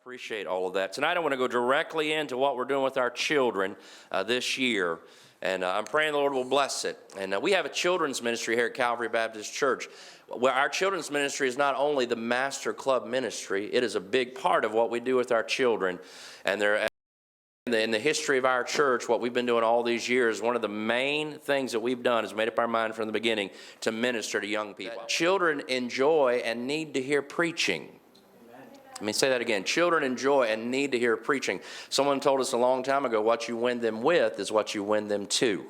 Appreciate all of that. Tonight I want to go directly into what we're doing with our children this year. And I'm praying the Lord will bless it. And we have a children's ministry here at Calvary Baptist Church. Where our children's ministry is not only the Master Club ministry, it is a big part of what we do with our children. And in the history of our church, what we've been doing all these years, one of the main things that we've done is made up our mind from the beginning to minister to young people. Children enjoy and need to hear preaching. Let me say that again. Children enjoy and need to hear preaching. Someone told us a long time ago, what you win them with is what you win them to.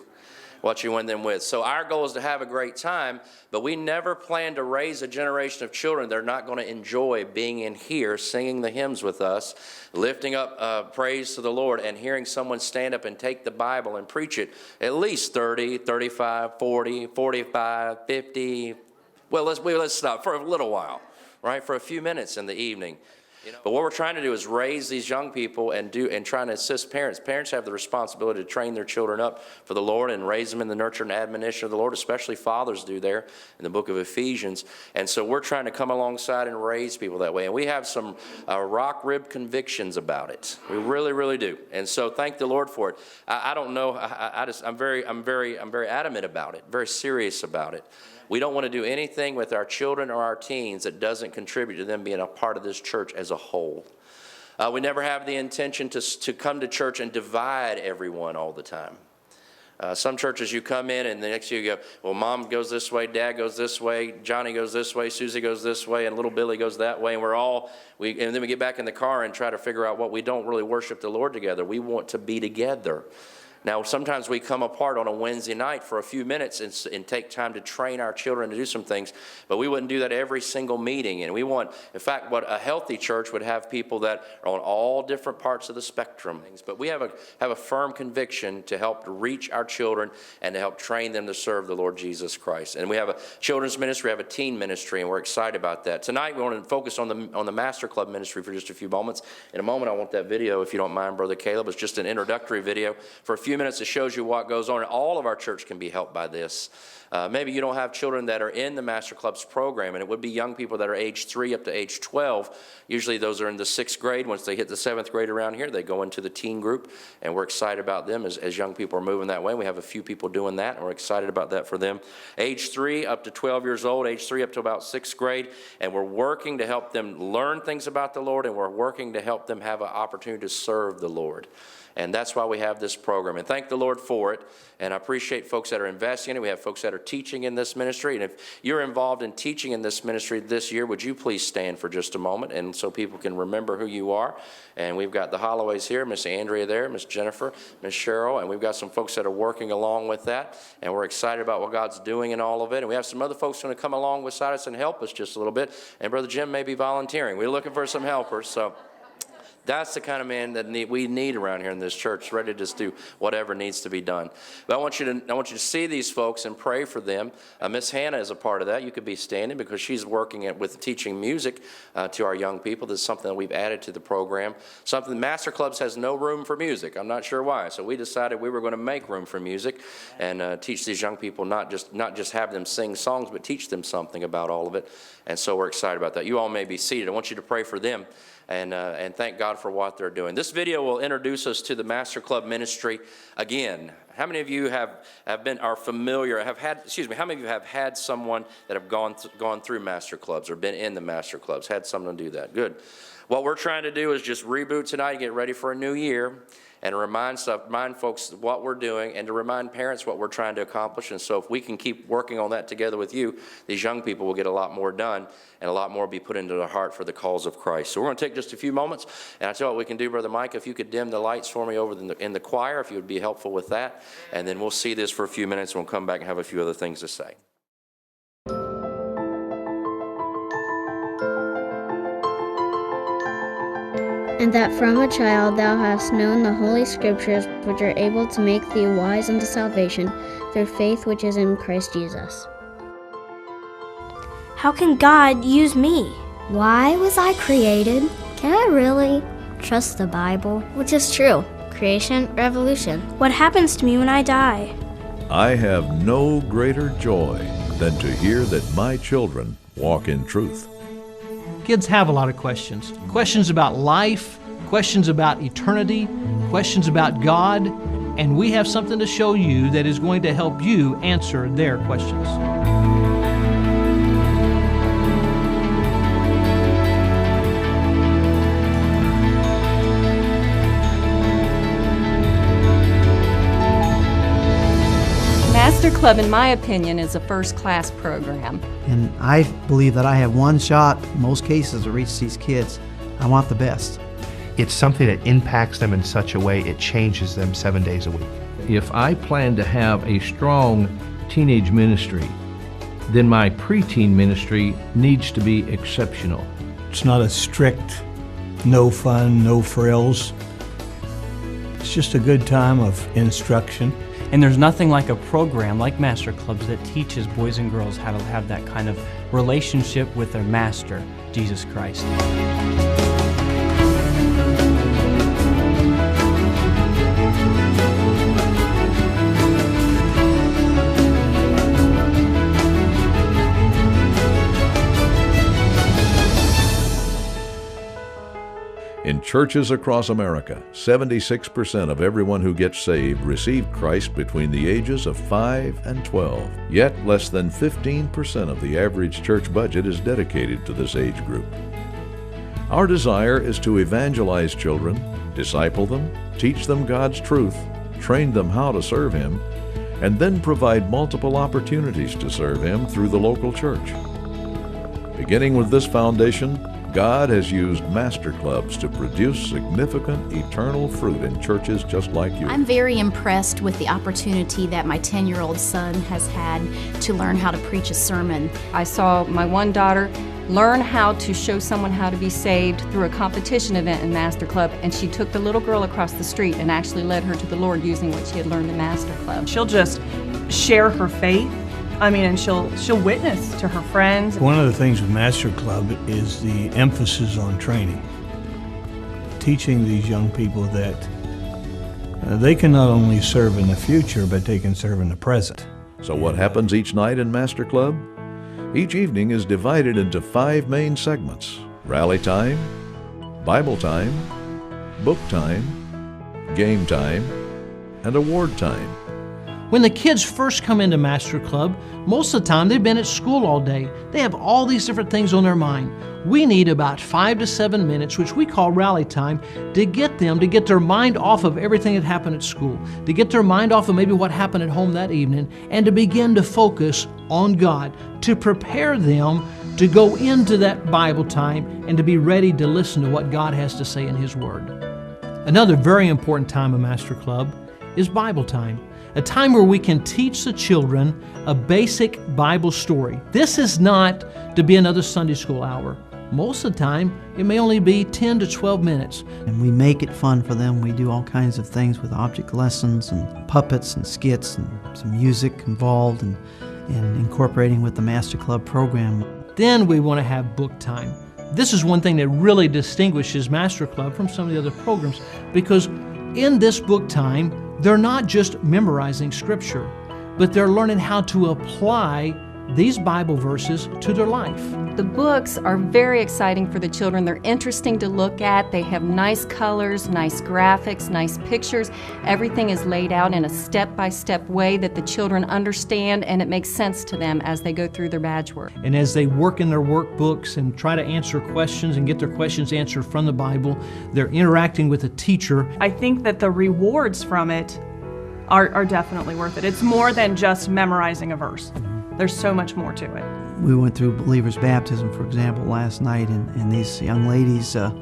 What you win them with. So our goal is to have a great time, but we never plan to raise a generation of children that are not going to enjoy being in here, singing the hymns with us, lifting up praise to the Lord, and hearing someone stand up and take the Bible and preach it at least 30, 35, 40, 45, 50. Well, let's stop for a little while, right? For a few minutes in the evening. But what we're trying to do is raise these young people and trying to assist parents. Parents have the responsibility to train their children up for the Lord and raise them in the nurture and admonition of the Lord, especially fathers do there in the book of Ephesians. And so we're trying to come alongside and raise people that way. And we have some rock-ribbed convictions about it. We really, really do. And so thank the Lord for it. I don't know. I'm very adamant about it, very serious about it. We don't want to do anything with our children or our teens that doesn't contribute to them being a part of this church as a whole. We never have the intention to come to church and divide everyone all the time. Some churches you come in and the next year you go, well, Mom goes this way, Dad goes this way, Johnny goes this way, Susie goes this way, and little Billy goes that way, and and then we get back in the car and try to figure out what we don't really worship the Lord together. We want to be together. Now, sometimes we come apart on a Wednesday night for a few minutes and take time to train our children to do some things, but we wouldn't do that every single meeting. And in fact, what a healthy church would have people that are on all different parts of the spectrum. But we have a firm conviction to help reach our children and to help train them to serve the Lord Jesus Christ. And we have a children's ministry, we have a teen ministry, and we're excited about that. Tonight, we want to focus on the Master Club ministry for just a few moments. In a moment, I want that video, if you don't mind, Brother Caleb. It's just an introductory video for a few minutes. It shows you what goes on. All of our church can be helped by this. Maybe you don't have children that are in the Master Club's program, and it would be young people that are age 3 up to age 12. Usually those are in the 6th grade. Once they hit the 7th grade around here, they go into the teen group, and we're excited about them as young people are moving that way. We have a few people doing that, and we're excited about that for them. Age 3 up to 12 years old, age 3 up to about 6th grade, and we're working to help them learn things about the Lord, and we're working to help them have an opportunity to serve the Lord. And that's why we have this program. And thank the Lord for it. And I appreciate folks that are investing in it. We have folks that are teaching in this ministry. And if you're involved in teaching in this ministry this year, would you please stand for just a moment and so people can remember who you are. And we've got the Holloways here, Miss Andrea there, Miss Jennifer, Miss Cheryl, and we've got some folks that are working along with that. And we're excited about what God's doing in all of it. And we have some other folks going to come along beside us and help us just a little bit. And Brother Jim may be volunteering. We're looking for some helpers. So that's the kind of man that we need around here in this church, ready to just do whatever needs to be done. But I want you to see these folks and pray for them. Miss Hannah is a part of that. You could be standing because she's working with teaching music to our young people. This is something that we've added to the program. Something Master Clubs has no room for music. I'm not sure why. So we decided we were going to make room for music and teach these young people, not just have them sing songs, but teach them something about all of it. And so we're excited about that. You all may be seated. I want you to pray for them. And thank God for what they're doing. This video will introduce us to the Master Club ministry. Again, how many of you are familiar, how many of you have had someone that have gone through Master Clubs or been in the Master Clubs, had someone do that? Good. What we're trying to do is just reboot tonight and get ready for a new year and remind folks what we're doing and to remind parents what we're trying to accomplish. And so if we can keep working on that together with you, these young people will get a lot more done and a lot more be put into their heart for the cause of Christ. So we're going to take just a few moments, and I tell you what we can do, Brother Mike, if you could dim the lights for me over in the choir, if you would be helpful with that, and then we'll see this for a few minutes, and we'll come back and have a few other things to say. And that from a child thou hast known the holy scriptures, which are able to make thee wise unto salvation through faith which is in Christ Jesus. How can God use me? Why was I created? Can I really trust the Bible? Which is true? Creation, revolution. What happens to me when I die? I have no greater joy than to hear that my children walk in truth. Kids have a lot of questions. Questions about life, questions about eternity, questions about God, and we have something to show you that is going to help you answer their questions. Master Club, in my opinion, is a first-class program. And I believe that I have one shot, in most cases, to reach these kids. I want the best. It's something that impacts them in such a way it changes them 7 days a week. If I plan to have a strong teenage ministry, then my preteen ministry needs to be exceptional. It's not a strict, no fun, no frills. It's just a good time of instruction. And there's nothing like a program like Master Clubs that teaches boys and girls how to have that kind of relationship with their Master, Jesus Christ. In churches across America, 76% of everyone who gets saved received Christ between the ages of 5 and 12. Yet, less than 15% of the average church budget is dedicated to this age group. Our desire is to evangelize children, disciple them, teach them God's truth, train them how to serve Him, and then provide multiple opportunities to serve Him through the local church. Beginning with this foundation, God has used Master Clubs to produce significant eternal fruit in churches just like you. I'm very impressed with the opportunity that my 10-year-old son has had to learn how to preach a sermon. I saw my one daughter learn how to show someone how to be saved through a competition event in Master Club, and she took the little girl across the street and actually led her to the Lord using what she had learned in Master Club. She'll just share her faith. And she'll witness to her friends. One of the things with Master Club is the emphasis on training. Teaching these young people that they can not only serve in the future, but they can serve in the present. So what happens each night in Master Club? Each evening is divided into 5 main segments: rally time, Bible time, book time, game time, and award time. When the kids first come into Master Club, most of the time they've been at school all day. They have all these different things on their mind. We need about 5 to 7 minutes, which we call rally time, to get them to get their mind off of everything that happened at school, to get their mind off of maybe what happened at home that evening, and to begin to focus on God, to prepare them to go into that Bible time and to be ready to listen to what God has to say in His Word. Another very important time of Master Club is Bible time. A time where we can teach the children a basic Bible story. This is not to be another Sunday school hour. Most of the time, it may only be 10 to 12 minutes. And we make it fun for them. We do all kinds of things with object lessons and puppets and skits and some music involved and incorporating with the Master Club program. Then we want to have book time. This is one thing that really distinguishes Master Club from some of the other programs, because in this book time, they're not just memorizing Scripture, but they're learning how to apply these Bible verses to their life. The books are very exciting for the children. They're interesting to look at. They have nice colors, nice graphics, nice pictures. Everything is laid out in a step-by-step way that the children understand, and it makes sense to them as they go through their badge work. And as they work in their workbooks and try to answer questions and get their questions answered from the Bible, they're interacting with a teacher. I think that the rewards from it are definitely worth it. It's more than just memorizing a verse. There's so much more to it. We went through believers' baptism, for example, last night, and these young ladies that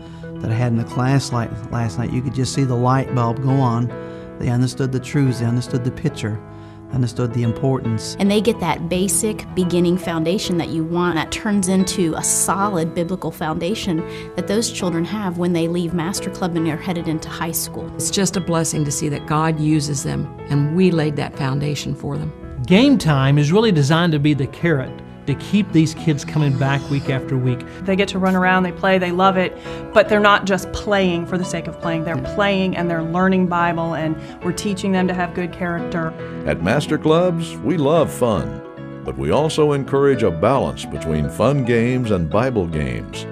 I had in the class last night, you could just see the light bulb go on. They understood the truths, they understood the picture, understood the importance. And they get that basic beginning foundation that you want that turns into a solid biblical foundation that those children have when they leave Master Club and are headed into high school. It's just a blessing to see that God uses them, and we laid that foundation for them. Game time is really designed to be the carrot to keep these kids coming back week after week. They get to run around, they play, they love it, but they're not just playing for the sake of playing. They're playing and they're learning Bible, and we're teaching them to have good character. At Master Clubs, we love fun, but we also encourage a balance between fun games and Bible games.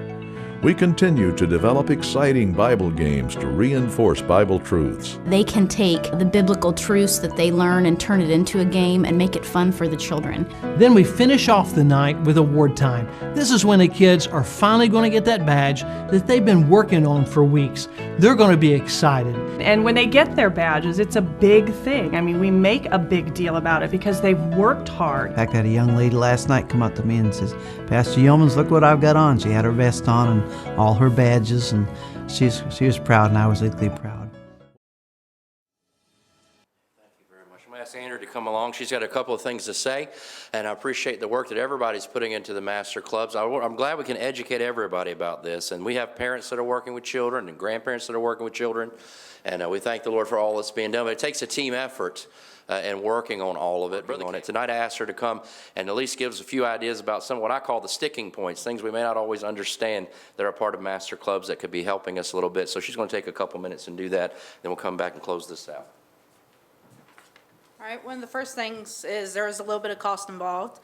We continue to develop exciting Bible games to reinforce Bible truths. They can take the biblical truths that they learn and turn it into a game and make it fun for the children. Then we finish off the night with award time. This is when the kids are finally going to get that badge that they've been working on for weeks. They're going to be excited. And when they get their badges, it's a big thing. I mean, we make a big deal about it because they've worked hard. In fact, I had a young lady last night come up to me and says, "Pastor Yeomans, look what I've got on." She had her vest on and all her badges, and she was proud, and I was equally proud. I'm going to ask Andrew to come along. She's got a couple of things to say, and I appreciate the work that everybody's putting into the Master Clubs. I'm glad we can educate everybody about this, and we have parents that are working with children and grandparents that are working with children, and we thank the Lord for all that's being done. But it takes a team effort and working on all of it. Tonight I asked her to come and at least give us a few ideas about some of what I call the sticking points, things we may not always understand that are part of Master Clubs that could be helping us a little bit. So she's going to take a couple minutes and do that, then we'll come back and close this out. All right, one of the first things is there is a little bit of cost involved.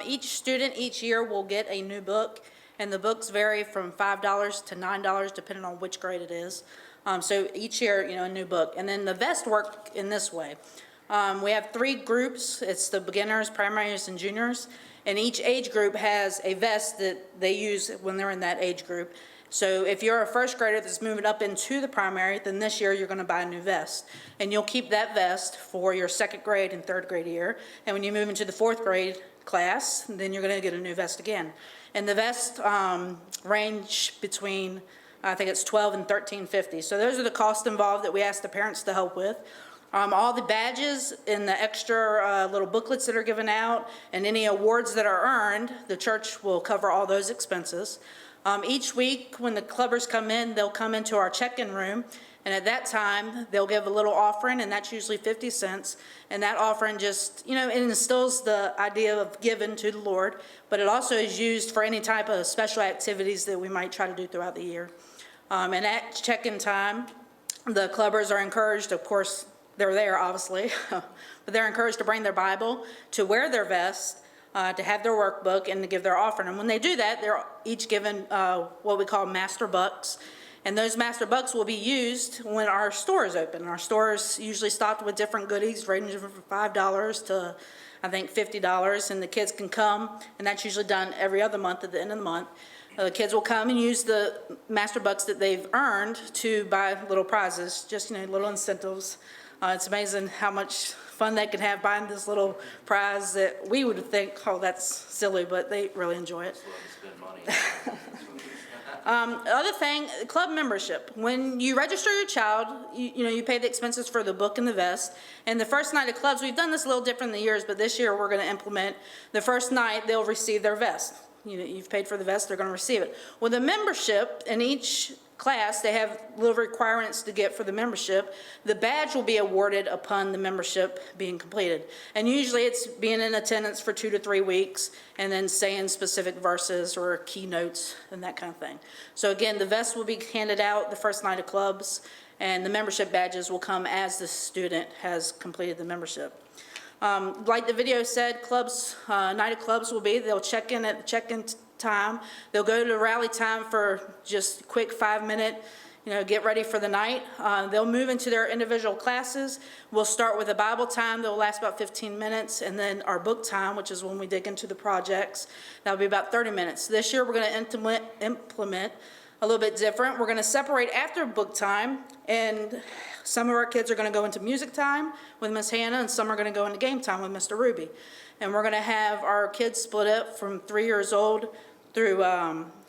Each student each year will get a new book, and the books vary from $5 to $9 depending on which grade it is. So each year, a new book. And then the vest work in this way. We have 3 groups. It's the beginners, primaries, and juniors. And each age group has a vest that they use when they're in that age group. So if you're a first grader that's moving up into the primary, then this year you're going to buy a new vest. And you'll keep that vest for your second grade and third grade year. And when you move into the fourth grade class, then you're going to get a new vest again. And the vests range between, I think it's $12 and $13.50. So those are the costs involved that we ask the parents to help with. All the badges and the extra little booklets that are given out and any awards that are earned, the church will cover all those expenses. Each week when the clubbers come in, they'll come into our check-in room, and at that time they'll give a little offering, and that's usually 50 cents. And that offering just, it instills the idea of giving to the Lord, but it also is used for any type of special activities that we might try to do throughout the year. And at check-in time, the clubbers are encouraged, of course, they're there obviously, but they're encouraged to bring their Bible, to wear their vest, to have their workbook, and to give their offering. And when they do that, they're each given what we call master bucks. And those master bucks will be used when our store is open. Our store is usually stocked with different goodies ranging from $5 to, I think, $50. And the kids can come, and that's usually done every other month at the end of the month. The kids will come and use the master bucks that they've earned to buy little prizes, just, little incentives. It's amazing how much fun they can have buying this little prize that we would think, oh, that's silly, but they really enjoy it. Other thing, club membership. When you register your child, you pay the expenses for the book and the vest. And the first night of clubs, we've done this a little different in the years, but this year we're going to implement the first night they'll receive their vest. You've paid for the vest, they're going to receive it. With a membership in each class, they have little requirements to get for the membership. The badge will be awarded upon the membership being completed. And usually it's being in attendance for 2 to 3 weeks and then saying specific verses or keynotes and that kind of thing. So again, the vest will be handed out the first night of clubs, and the membership badges will come as the student has completed the membership. Like the video said, night of clubs will be, they'll check in at the check-in time. They'll go to rally time for just a quick 5-minute, get ready for the night. They'll move into their individual classes. We'll start with a Bible time that will last about 15 minutes, and then our book time, which is when we dig into the projects. That'll be about 30 minutes. This year we're going to implement a little bit different. We're going to separate after book time, and some of our kids are going to go into music time with Miss Hannah, and some are going to go into game time with Mr. Ruby. And we're going to have our kids split up from 3 years old through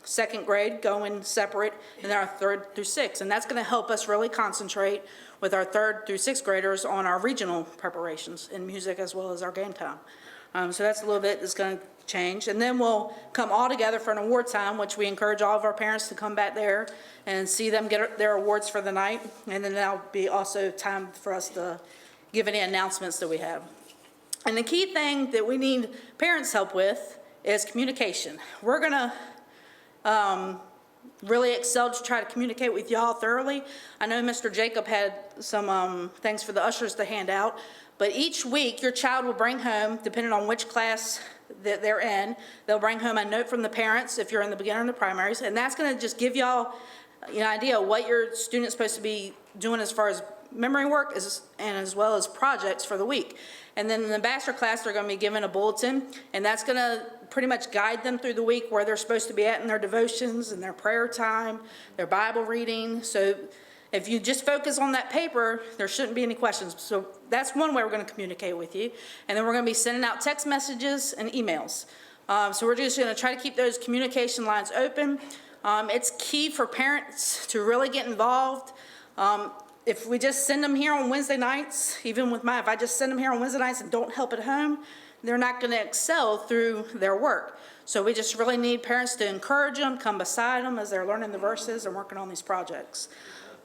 second grade, going separate, and then our 3rd through 6th. And that's going to help us really concentrate with our 3rd through 6th graders on our regional preparations in music as well as our game time. So that's a little bit that's going to change. And then we'll come all together for an award time, which we encourage all of our parents to come back there and see them get their awards for the night. And then that'll be also time for us to give any announcements that we have. And the key thing that we need parents' help with is communication. We're going to really excel to try to communicate with y'all thoroughly. I know Mr. Jacob had some things for the ushers to hand out, but each week your child will bring home, depending on which class that they're in. They'll bring home a note from the parents if you're in the beginner and the primaries, and that's going to just give y'all an idea of what your student's supposed to be doing as far as memory work and as well as projects for the week. And then in the bachelor class, they're going to be given a bulletin, and that's going to pretty much guide them through the week where they're supposed to be at in their devotions and their prayer time, their Bible reading. So if you just focus on that paper, there shouldn't be any questions. So that's one way we're going to communicate with you. And then we're going to be sending out text messages and emails. So we're just going to try to keep those communication lines open. It's key for parents to really get involved. If we just send them here on Wednesday nights, even with if I just send them here on Wednesday nights and don't help at home, they're not going to excel through their work. So we just really need parents to encourage them, come beside them as they're learning the verses and working on these projects.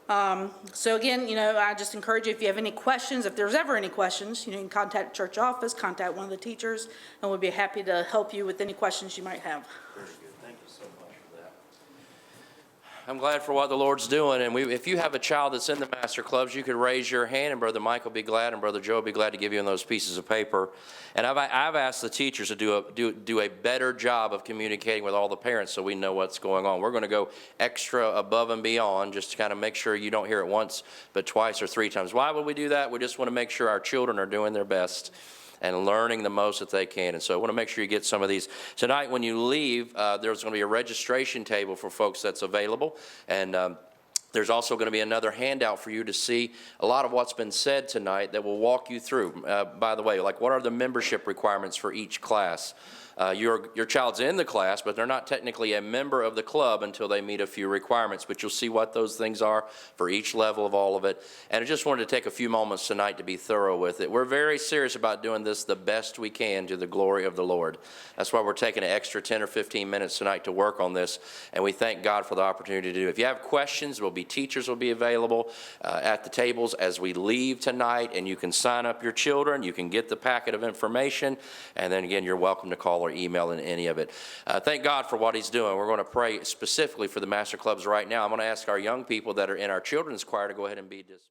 So again, I just encourage you, if you have any questions, if there's ever any questions, you can contact the church office, contact one of the teachers, and we'll be happy to help you with any questions you might have. Very good. Thank you so much for that. I'm glad for what the Lord's doing, and if you have a child that's in the master clubs, you could raise your hand, and Brother Mike will be glad, and Brother Joe will be glad to give you those pieces of paper. And I've asked the teachers to do a better job of communicating with all the parents so we know what's going on. We're going to go extra above and beyond just to kind of make sure you don't hear it once, but twice or three times. Why would we do that? We just want to make sure our children are doing their best and learning the most that they can. And so I want to make sure you get some of these. Tonight when you leave, there's going to be a registration table for folks that's available. And there's also going to be another handout for you to see a lot of what's been said tonight that will walk you through. By the way, like what are the membership requirements for each class? Your child's in the class, but they're not technically a member of the club until they meet a few requirements, but you'll see what those things are for each level of all of it. And I just wanted to take a few moments tonight to be thorough with it. We're very serious about doing this the best we can to the glory of the Lord. That's why we're taking an extra 10 or 15 minutes tonight to work on this, and we thank God for the opportunity to do it. If you have questions, teachers will be available at the tables as we leave tonight, and you can sign up your children, you can get the packet of information, and then again, you're welcome to call or email in any of it. Thank God for what he's doing. We're going to pray specifically for the master clubs right now. I'm going to ask our young people that are in our children's choir to go ahead and be dismissed.